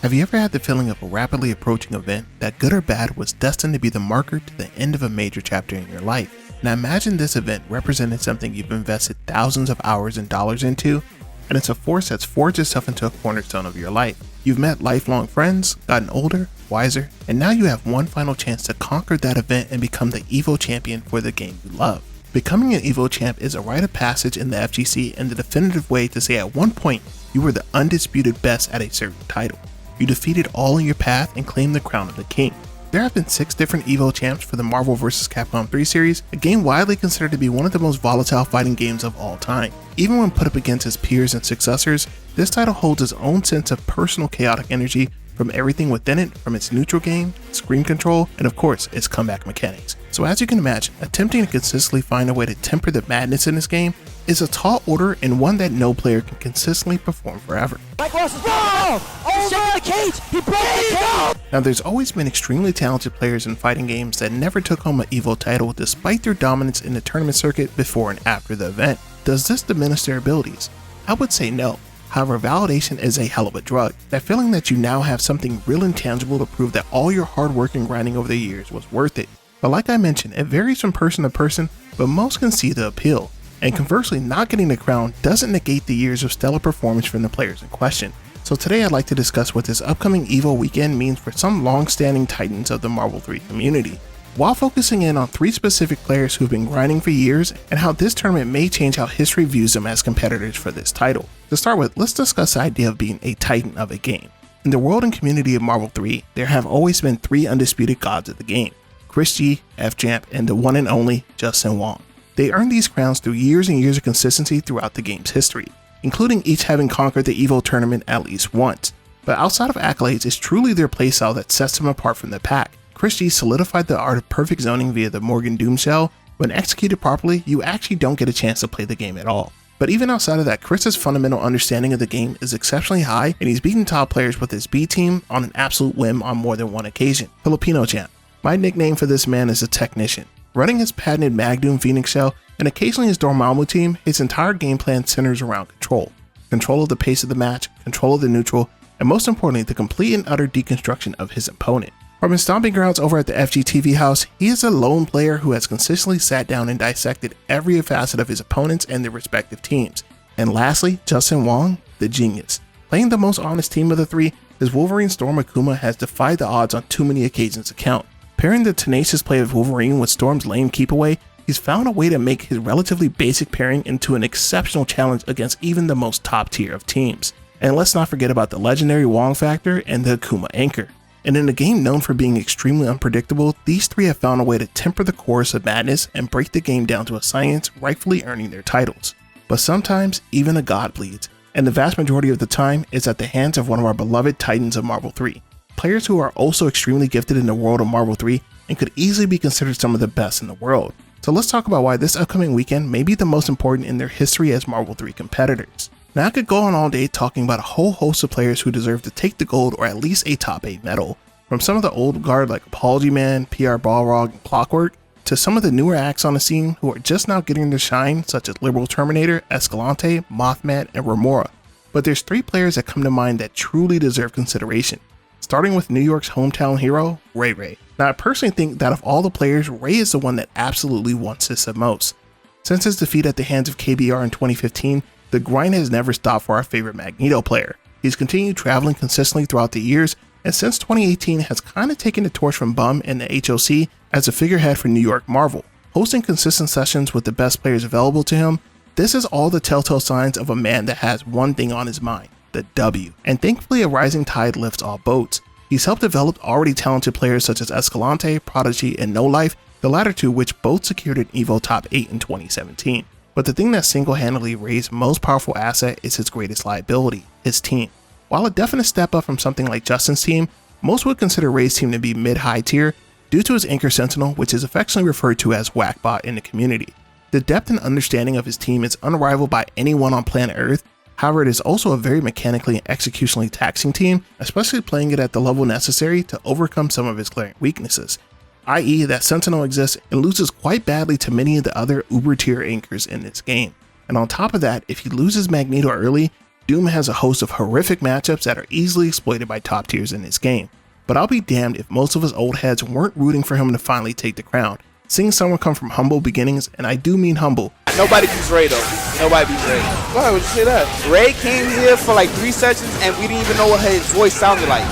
Have you ever had the feeling of a rapidly approaching event that, good or bad, was destined to be the marker to the end of a major chapter in your life? Now imagine this event represented something you've invested thousands of hours and dollars into, and it's a force that's forged itself into a cornerstone of your life. You've met lifelong friends, gotten older, wiser, and now you have one final chance to conquer that event and become the EVO champion for the game you love. Becoming an EVO champ is a rite of passage in the FGC and the definitive way to say at one point you were the undisputed best at a certain title. You defeated all in your path and claimed the crown of the king. There have been 6 different EVO champs for the Marvel vs. Capcom 3 series, a game widely considered to be one of the most volatile fighting games of all time. Even when put up against its peers and successors, this title holds its own sense of personal chaotic energy from everything within it, from its neutral game, screen control, and of course, its comeback mechanics. So as you can imagine, attempting to consistently find a way to temper the madness in this game is a tall order and one that no player can consistently perform forever. Mike Ross is the cage! He broke the cage! Now there's always been extremely talented players in fighting games that never took home an EVO title despite their dominance in the tournament circuit before and after the event. Does this diminish their abilities? I would say no. However, validation is a hell of a drug. That feeling that you now have something real and tangible to prove that all your hard work and grinding over the years was worth it. But like I mentioned, it varies from person to person, but most can see the appeal. And conversely, not getting the crown doesn't negate the years of stellar performance from the players in question. So today I'd like to discuss what this upcoming EVO weekend means for some long-standing titans of the Marvel 3 community, while focusing in on 3 specific players who've been grinding for years and how this tournament may change how history views them as competitors for this title. To start with, let's discuss the idea of being a titan of a game. In the world and community of Marvel 3, there have always been 3 undisputed gods of the game: Chris G, F-Champ, and the one and only Justin Wong. They earned these crowns through years and years of consistency throughout the game's history, including each having conquered the EVO tournament at least once. But outside of accolades, it's truly their playstyle that sets them apart from the pack. Chris G solidified the art of perfect zoning via the Morgan Doom shell. When executed properly, you actually don't get a chance to play the game at all. But even outside of that, Chris's fundamental understanding of the game is exceptionally high, and he's beaten top players with his B team on an absolute whim on more than one occasion. Filipino champ. My nickname for this man is a technician. Running his patented Magdoom Phoenix shell and occasionally his Dormammu team, his entire game plan centers around control. Control of the pace of the match, control of the neutral, and most importantly, the complete and utter deconstruction of his opponent. From his stomping grounds over at the FGTV house, he is a lone player who has consistently sat down and dissected every facet of his opponents and their respective teams. And lastly, Justin Wong, the genius. Playing the most honest team of the 3, his Wolverine Storm Akuma has defied the odds on too many occasions to count. Pairing the tenacious play of Wolverine with Storm's lame keep away, he's found a way to make his relatively basic pairing into an exceptional challenge against even the most top tier of teams. And let's not forget about the legendary Wong factor and the Akuma anchor. And in a game known for being extremely unpredictable, these 3 have found a way to temper the chorus of madness and break the game down to a science, rightfully earning their titles. But sometimes, even a god bleeds, and the vast majority of the time is at the hands of one of our beloved titans of Marvel 3. Players who are also extremely gifted in the world of Marvel 3 and could easily be considered some of the best in the world. So let's talk about why this upcoming weekend may be the most important in their history as Marvel 3 competitors. Now I could go on all day talking about a whole host of players who deserve to take the gold or at least a top 8 medal, from some of the old guard like Apology Man, PR Balrog, and Clockwork, to some of the newer acts on the scene who are just now getting their shine, such as Liberal Terminator, Escalante, Mothman, and Remora. But there's 3 players that come to mind that truly deserve consideration. Starting with New York's hometown hero, Ray Ray. Now I personally think that of all the players, Ray is the one that absolutely wants this the most. Since his defeat at the hands of KBR in 2015, the grind has never stopped for our favorite Magneto player. He's continued traveling consistently throughout the years, and since 2018 has kinda taken the torch from Bum and the HOC as a figurehead for New York Marvel. Hosting consistent sessions with the best players available to him, this is all the telltale signs of a man that has one thing on his mind: the W. And thankfully a rising tide lifts all boats. He's helped develop already talented players such as Escalante, Prodigy, and No Life, the latter 2 which both secured an EVO top 8 in 2017. But the thing that single-handedly Ray's most powerful asset is his greatest liability, his team. While a definite step up from something like Justin's team, most would consider Ray's team to be mid-high tier due to his Anchor Sentinel, which is affectionately referred to as Whackbot in the community. The depth and understanding of his team is unrivaled by anyone on planet Earth. However, it is also a very mechanically and executionally taxing team, especially playing it at the level necessary to overcome some of his glaring weaknesses, i.e. that Sentinel exists and loses quite badly to many of the other uber tier anchors in this game. And on top of that, if he loses Magneto early, Doom has a host of horrific matchups that are easily exploited by top tiers in this game, but I'll be damned if most of us old heads weren't rooting for him to finally take the crown. Seeing someone come from humble beginnings, and I do mean humble. Nobody beats Ray though. Nobody beats Ray. Why would you say that? Ray came here for like 3 sessions and we didn't even know what his voice sounded like.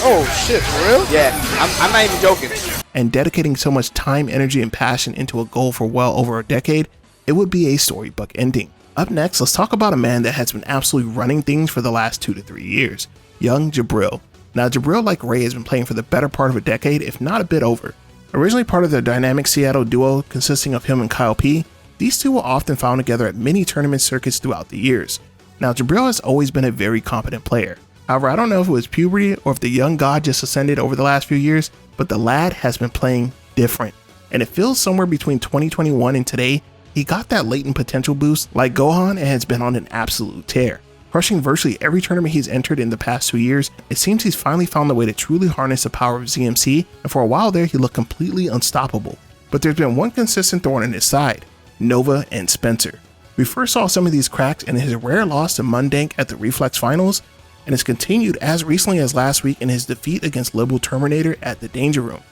Oh shit, for real? Yeah, I'm not even joking. And dedicating so much time, energy, and passion into a goal for well over a decade, it would be a storybook ending. Up next, let's talk about a man that has been absolutely running things for the last 2 to 3 years, young Jabril. Now Jabril, like Ray, has been playing for the better part of a decade, if not a bit over. Originally part of the dynamic Seattle duo consisting of him and Kyle P, these two were often found together at many tournament circuits throughout the years. Now Jabril has always been a very competent player. However, I don't know if it was puberty or if the young god just ascended over the last few years, but the lad has been playing different. And it feels somewhere between 2021 and today, he got that latent potential boost like Gohan and has been on an absolute tear. Crushing virtually every tournament he's entered in the past 2 years, it seems he's finally found the way to truly harness the power of ZMC, and for a while there he looked completely unstoppable. But there's been one consistent thorn in his side, Nova and Spencer. We first saw some of these cracks in his rare loss to Mundank at the Reflex Finals, and it's continued as recently as last week in his defeat against Liberal Terminator at the Danger Room.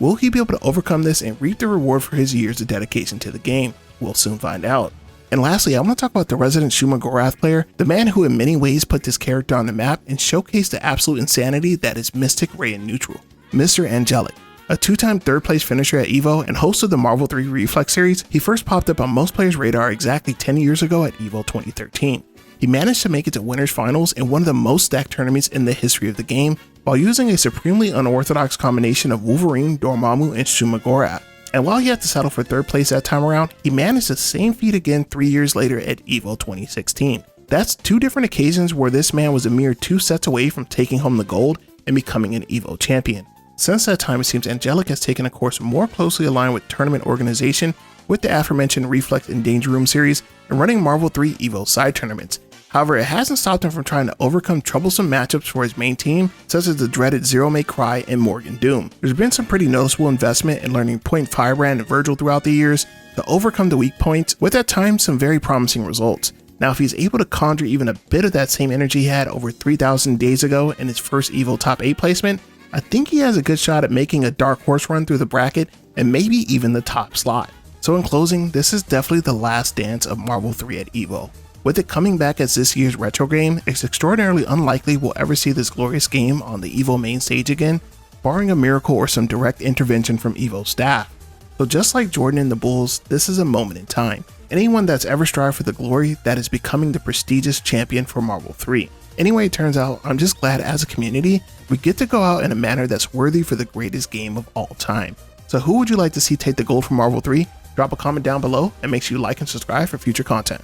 Will he be able to overcome this and reap the reward for his years of dedication to the game? We'll soon find out. And lastly, I want to talk about the resident Shuma Gorath player, the man who in many ways put this character on the map and showcased the absolute insanity that is Mystic, Ray, and Neutral. Mr. Angelic. A 2-time 3rd place finisher at EVO and host of the Marvel 3 Reflex series, he first popped up on most players' radar exactly 10 years ago at EVO 2013. He managed to make it to Winners Finals in one of the most stacked tournaments in the history of the game, while using a supremely unorthodox combination of Wolverine, Dormammu, and Shuma Gorath. And while he had to settle for 3rd place that time around, he managed the same feat again 3 years later at EVO 2016. That's 2 different occasions where this man was a mere 2 sets away from taking home the gold and becoming an EVO champion. Since that time, it seems Angelic has taken a course more closely aligned with tournament organization with the aforementioned Reflex and Danger Room series and running Marvel 3 EVO side tournaments. However, it hasn't stopped him from trying to overcome troublesome matchups for his main team, such as the dreaded Zero May Cry and Morgan Doom. There's been some pretty noticeable investment in learning Point Firebrand and Virgil throughout the years to overcome the weak points, with at times some very promising results. Now, if he's able to conjure even a bit of that same energy he had over 3,000 days ago in his first EVO top 8 placement, I think he has a good shot at making a dark horse run through the bracket and maybe even the top slot. So in closing, this is definitely the last dance of Marvel 3 at EVO. With it coming back as this year's retro game, it's extraordinarily unlikely we'll ever see this glorious game on the EVO main stage again, barring a miracle or some direct intervention from EVO staff. So just like Jordan and the Bulls, this is a moment in time. Anyone that's ever strived for the glory that is becoming the prestigious champion for Marvel 3. Anyway, it turns out, I'm just glad as a community, we get to go out in a manner that's worthy for the greatest game of all time. So who would you like to see take the gold from Marvel 3? Drop a comment down below and make sure you like and subscribe for future content.